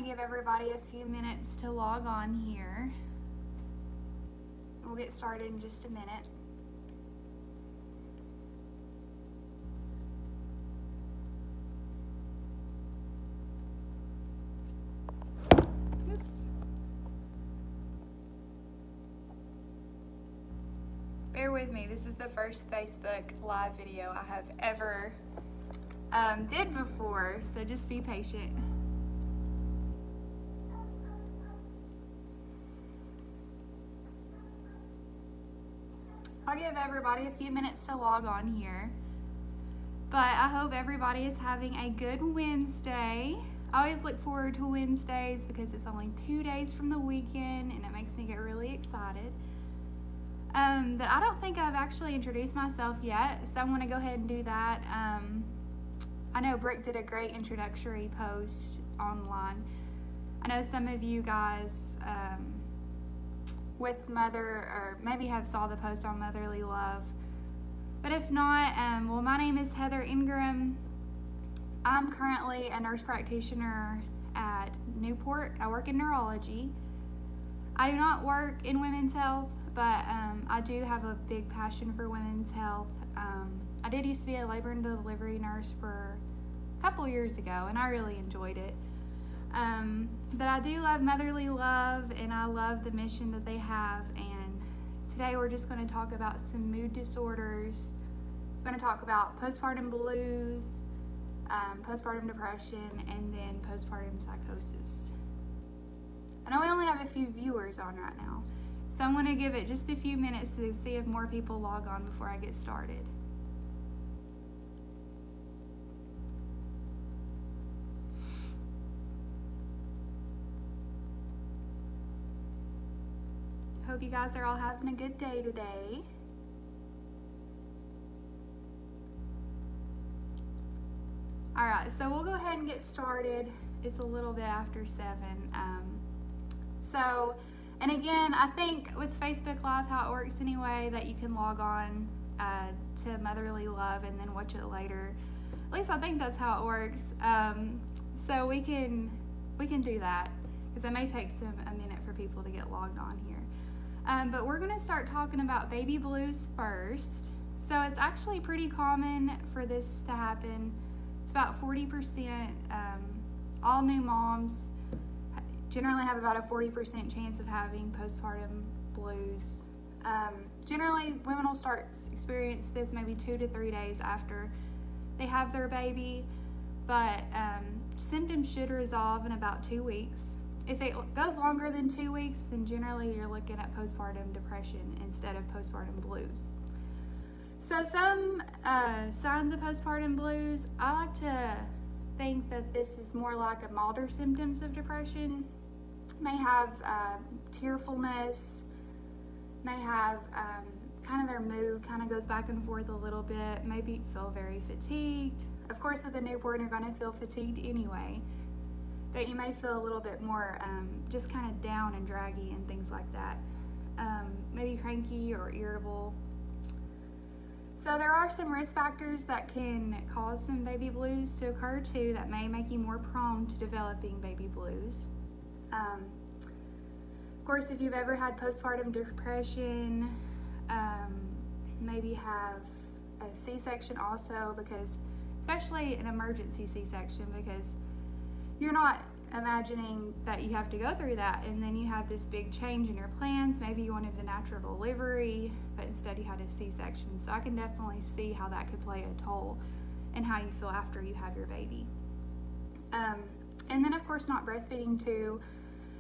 to give everybody a few minutes to log on here. We'll get started in just a minute. Oops. Bear with me, this is the first Facebook live video I have ever did before, so just be patient. I'll give everybody a few minutes to log on here, but I hope everybody is having a good Wednesday. I always look forward to Wednesdays because it's only 2 days from the weekend and it makes me get really excited. But I don't think I've actually introduced myself yet, so I'm going to go ahead and do that. I know Brooke did a great introductory post online. I know some of you guys with Mother, or maybe have saw the post on Motherly Love. But if not, well, my name is Heather Ingram. I'm currently a nurse practitioner at Newport. I work in neurology. I do not work in women's health, but I do have a big passion for women's health. I did used to be a labor and delivery nurse for a couple years ago, and I really enjoyed it. But I do love Motherly Love, and I love the mission that they have. And today we're just going to talk about some mood disorders. We're going to talk about postpartum blues, postpartum depression, and then postpartum psychosis. I know we only have a few viewers on right now, so I'm going to give it just a few minutes to see if more people log on before I get started. Hope you guys are all having a good day today. Alright, so we'll go ahead and get started. It's a little bit after 7. And again, I think with Facebook Live, how it works anyway, that you can log on to Motherly Love and then watch it later. At least I think that's how it works. So we can do that, because it may take a minute for people to get logged on here. But we're going to start talking about baby blues first. So it's actually pretty common for this to happen. It's about 40%. All new moms generally have about a 40% chance of having postpartum blues. Generally, women will start experience this maybe 2 to 3 days after they have their baby, but symptoms should resolve in about 2 weeks. If it goes longer than 2 weeks, then generally you're looking at postpartum depression instead of postpartum blues. So some signs of postpartum blues, I like to think that this is more like a milder symptoms of depression. May have tearfulness, may have kind of their mood kind of goes back and forth a little bit, maybe feel very fatigued. Of course, with a newborn, you're going to feel fatigued anyway, but you may feel a little bit more just kind of down and draggy and things like that. Maybe cranky or irritable. So there are some risk factors that can cause some baby blues to occur too, that may make you more prone to developing baby blues. Of course, if you've ever had postpartum depression, maybe have a C-section also, because especially an emergency C-section, because you're not imagining that you have to go through that, and then you have this big change in your plans. Maybe you wanted a natural delivery, but instead you had a C-section. So I can definitely see how that could play a toll in how you feel after you have your baby. And then of course not breastfeeding too,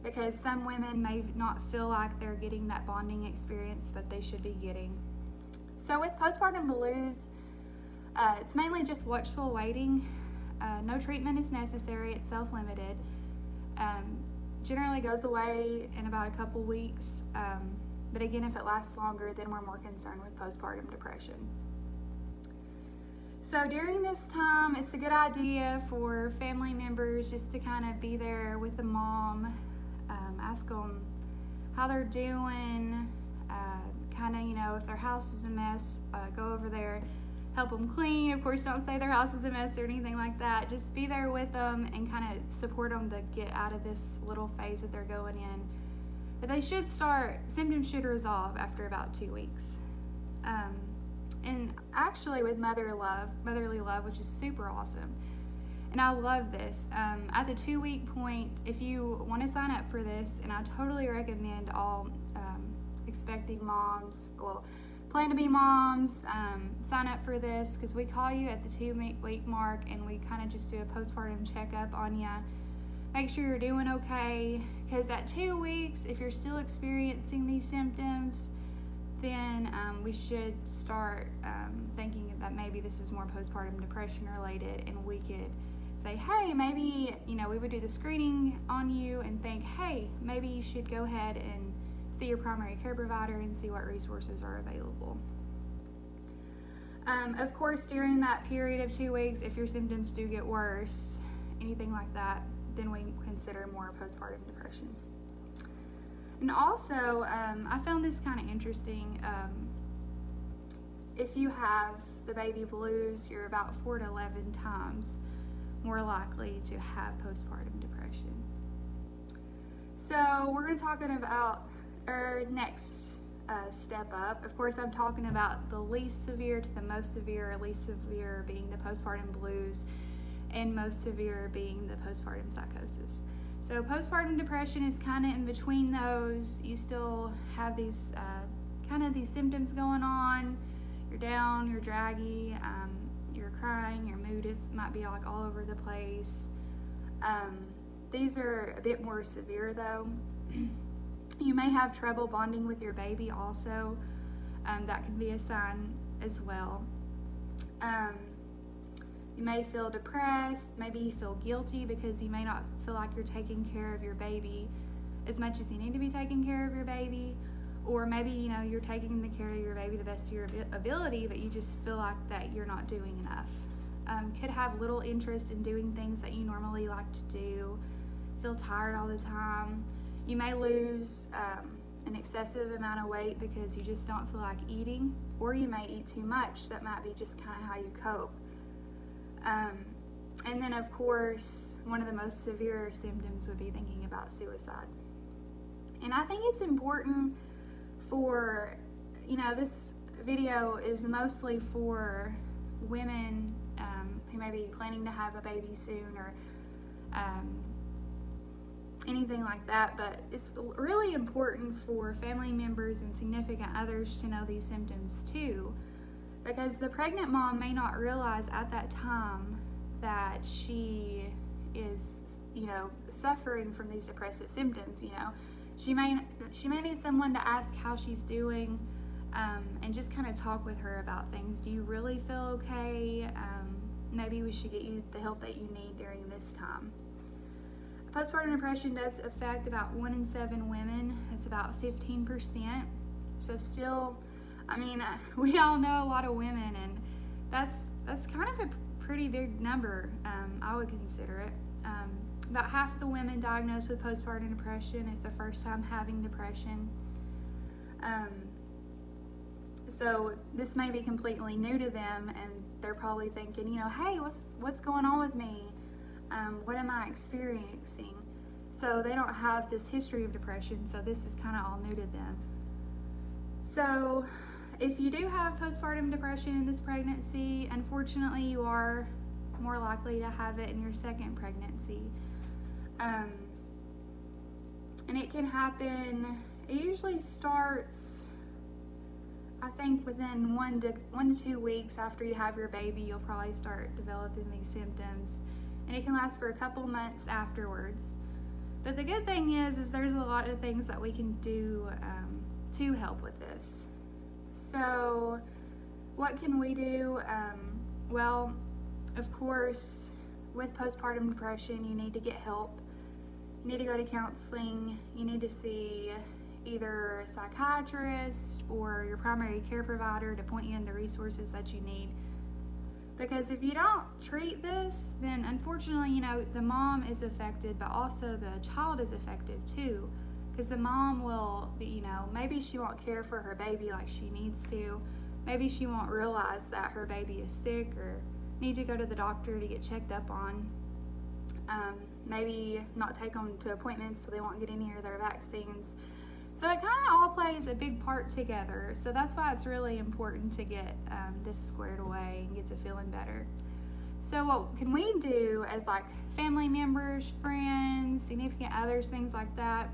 because some women may not feel like they're getting that bonding experience that they should be getting. So with postpartum blues, it's mainly just watchful waiting. No treatment is necessary, it's self-limited. Generally goes away in about a couple weeks, but again, if it lasts longer, then we're more concerned with postpartum depression. So during this time, it's a good idea for family members just to kind of be there with the mom, ask them how they're doing, kind of, if their house is a mess, go over there help them clean. Of course, don't say their house is a mess or anything like that. Just be there with them and kind of support them to get out of this little phase that they're going in. But symptoms should resolve after about 2 weeks. And actually with motherly love, which is super awesome. And I love this. At the 2-week point, if you want to sign up for this, and I totally recommend all expecting moms, plan to be moms, sign up for this, because we call you at the 2-week mark and we kind of just do a postpartum checkup on you. Make sure you're doing okay, because at 2 weeks, if you're still experiencing these symptoms, then we should start thinking that maybe this is more postpartum depression related, and we could say, hey, maybe, we would do the screening on you and think, hey, maybe you should go ahead and see your primary care provider and see what resources are available. Of course, during that period of 2 weeks, if your symptoms do get worse, anything like that, then we consider more postpartum depression. And also, I found this kind of interesting. If you have the baby blues, you're about 4 to 11 times more likely to have postpartum depression. So we're going to talk about our next step up. Of course, I'm talking about the least severe to the most severe, least severe being the postpartum blues, and most severe being the postpartum psychosis. So postpartum depression is kind of in between those. You still have these these symptoms going on. You're down, you're draggy, you're crying, your mood might be like all over the place. These are a bit more severe though. You may have trouble bonding with your baby also. That can be a sign as well. You may feel depressed, maybe you feel guilty because you may not feel like you're taking care of your baby as much as you need to be taking care of your baby, or maybe you're taking the care of your baby the best of your ability, but you just feel like that you're not doing enough. Could have little interest in doing things that you normally like to do, feel tired all the time. You may lose an excessive amount of weight because you just don't feel like eating, or you may eat too much. That might be just kind of how you cope. And then of course, one of the most severe symptoms would be thinking about suicide. And I think it's important for, this video is mostly for women who may be planning to have a baby soon, or anything like that, but it's really important for family members and significant others to know these symptoms too, because the pregnant mom may not realize at that time that she is, suffering from these depressive symptoms. She may need someone to ask how she's doing, and just kind of talk with her about things. Do you really feel okay? Maybe we should get you the help that you need during this time. Postpartum depression does affect about 1 in 7 women. It's about 15%. So still, we all know a lot of women, and that's kind of a pretty big number. I would consider it. About half of the women diagnosed with postpartum depression is the first time having depression. So this may be completely new to them, and they're probably thinking, hey, what's going on with me? What am I experiencing? So they don't have this history of depression, so this is kind of all new to them. So if you do have postpartum depression in this pregnancy, unfortunately you are more likely to have it in your second pregnancy. And it can happen, it usually starts, I think within 1 to 2 weeks after you have your baby, you'll probably start developing these symptoms. And it can last for a couple months afterwards. But the good thing is there's a lot of things that we can do to help with this. So what can we do? Well, of course, with postpartum depression, you need to get help. You need to go to counseling. You need to see either a psychiatrist or your primary care provider to point you in the resources that you need. Because if you don't treat this, then unfortunately, the mom is affected, but also the child is affected too. Because the mom will be, maybe she won't care for her baby like she needs to, maybe she won't realize that her baby is sick or need to go to the doctor to get checked up on. Maybe not take them to appointments so they won't get any of their vaccines. So it kind of all plays a big part together. So that's why it's really important to get this squared away and get to feeling better. So what can we do as like family members, friends, significant others, things like that?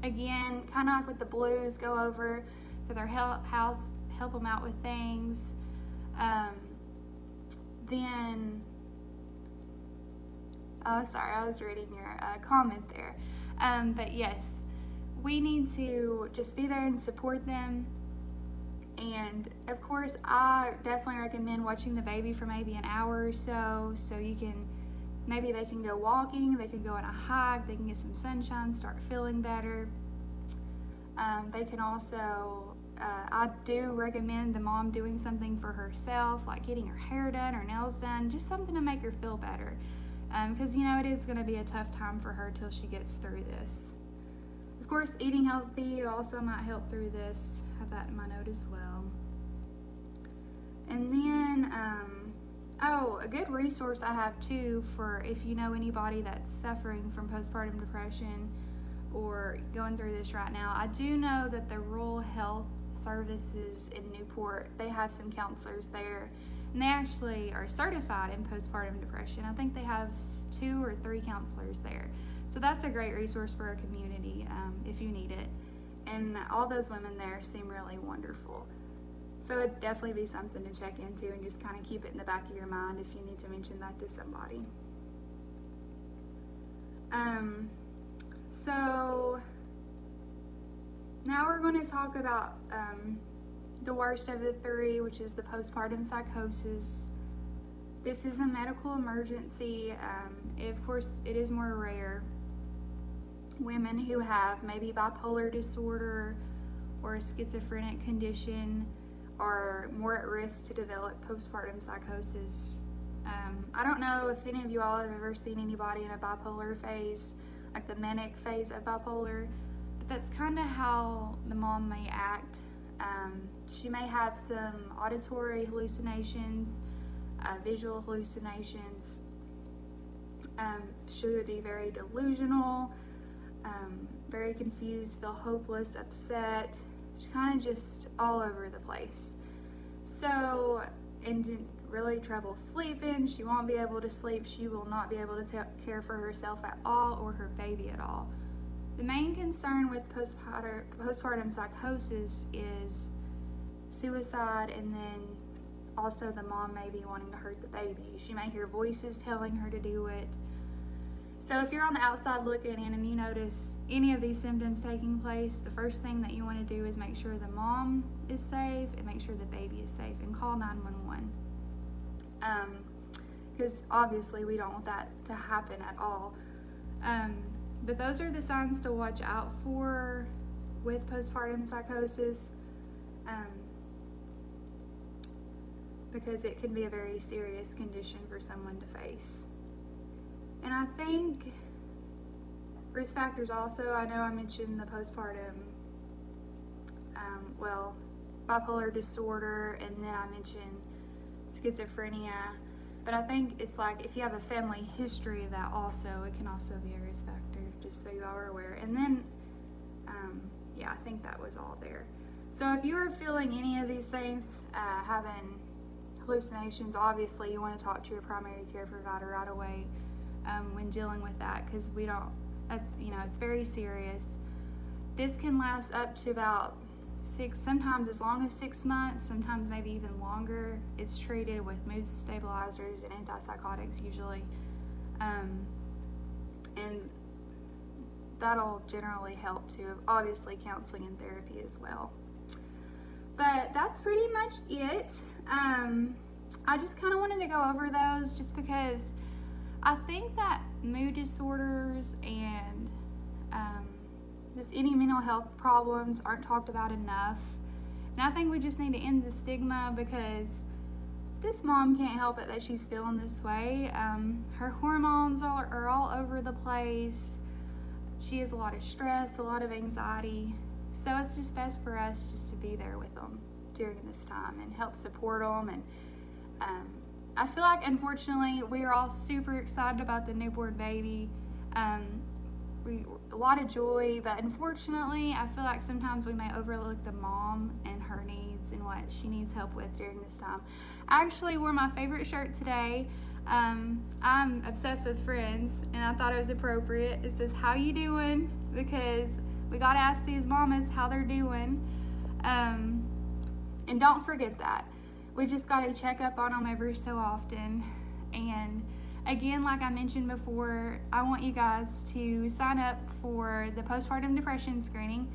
Again, kind of like with the blues, go over to their house, help them out with things. Then, oh, sorry, I was reading your comment there. But yes, we need to just be there and support them. And of course, I definitely recommend watching the baby for maybe an hour or so you can, maybe they can go walking, they can go on a hike, they can get some sunshine, start feeling better. They can also, I do recommend the mom doing something for herself, like getting her hair done or nails done, just something to make her feel better. Because, you know, it is going to be a tough time for her till she gets through this. Of course, eating healthy also might help through this. Have that in my note as well. And then, a good resource I have too for if you know anybody that's suffering from postpartum depression or going through this right now. I do know that the Rural Health Services in Newport, they have some counselors there, and they actually are certified in postpartum depression. I think they have 2 or 3 counselors there. So that's a great resource for a community if you need it. And all those women there seem really wonderful. So it'd definitely be something to check into and just kind of keep it in the back of your mind if you need to mention that to somebody. So now we're going to talk about the worst of the 3, which is the postpartum psychosis. This is a medical emergency. Of course, it is more rare. Women who have maybe bipolar disorder or a schizophrenic condition are more at risk to develop postpartum psychosis. I don't know if any of you all have ever seen anybody in a bipolar phase, like the manic phase of bipolar, but that's kind of how the mom may act. She may have some auditory hallucinations, visual hallucinations. She would be very delusional, very confused, feel hopeless, upset. She's kind of just all over the place. So, and really trouble sleeping. She won't be able to sleep. She will not be able to care for herself at all or her baby at all. The main concern with postpartum psychosis is suicide, and then also the mom may be wanting to hurt the baby. She may hear voices telling her to do it. So if you're on the outside looking in and you notice any of these symptoms taking place, the first thing that you want to do is make sure the mom is safe and make sure the baby is safe, and call 911. Because obviously we don't want that to happen at all. But those are the signs to watch out for with postpartum psychosis, because it can be a very serious condition for someone to face. And I think risk factors also, I know I mentioned the postpartum, bipolar disorder, and then I mentioned schizophrenia. But I think it's like if you have a family history of that also, it can also be a risk factor, just so you all are aware. And then, I think that was all there. So if you are feeling any of these things, having hallucinations, obviously you want to talk to your primary care provider right away when dealing with that, because it's very serious. This can last up to about 6, sometimes as long as 6 months, sometimes maybe even longer. It's treated with mood stabilizers and antipsychotics usually, and that'll generally help too. Obviously counseling and therapy as well. But that's pretty much it. I just kind of wanted to go over those just because I think that mood disorders and just any mental health problems aren't talked about enough. And I think we just need to end the stigma, because this mom can't help it that she's feeling this way. Her hormones are all over the place. She has a lot of stress, a lot of anxiety. So it's just best for us just to be there with them. during this time and help support them. And I feel like, unfortunately, we are all super excited about the newborn baby. A lot of joy, but unfortunately, I feel like sometimes we may overlook the mom and her needs and what she needs help with during this time. I actually wore my favorite shirt today. I'm obsessed with Friends, and I thought it was appropriate. It says, "How you doing?" Because we got to ask these mamas how they're doing. And don't forget that. We just got to check up on them every so often. And again, like I mentioned before, I want you guys to sign up for the postpartum depression screening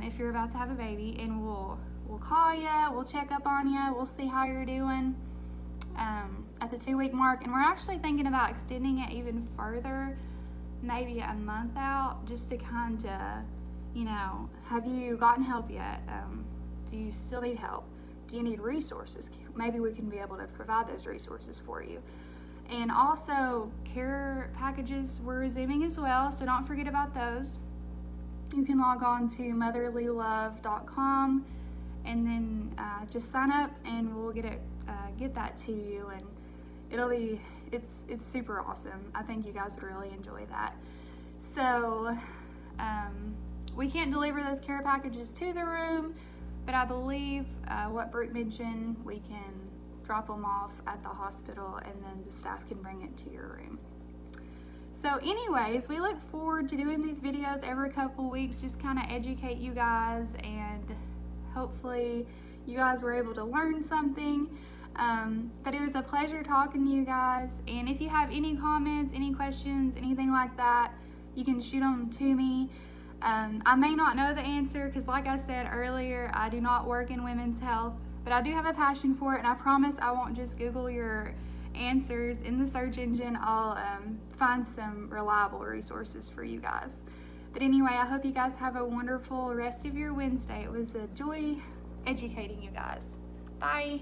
if you're about to have a baby, and we'll call you, we'll check up on you, we'll see how you're doing at the 2-week mark. And we're actually thinking about extending it even further, maybe a month out, just to kind of, have you gotten help yet? Do you still need help? Do you need resources? Maybe we can be able to provide those resources for you. And also, care packages we're resuming as well, so don't forget about those. You can log on to motherlylove.com and then just sign up, and we'll get that to you, and it's super awesome. I think you guys would really enjoy that. So we can't deliver those care packages to the room, but I believe what Brooke mentioned, we can drop them off at the hospital, and then the staff can bring it to your room. So anyways, we look forward to doing these videos every couple weeks, just kind of educate you guys, and hopefully you guys were able to learn something. But it was a pleasure talking to you guys, and if you have any comments, any questions, anything like that, you can shoot them to me. I may not know the answer because, like I said earlier, I do not work in women's health, but I do have a passion for it, and I promise I won't just Google your answers in the search engine. I'll find some reliable resources for you guys. But anyway, I hope you guys have a wonderful rest of your Wednesday. It was a joy educating you guys. Bye.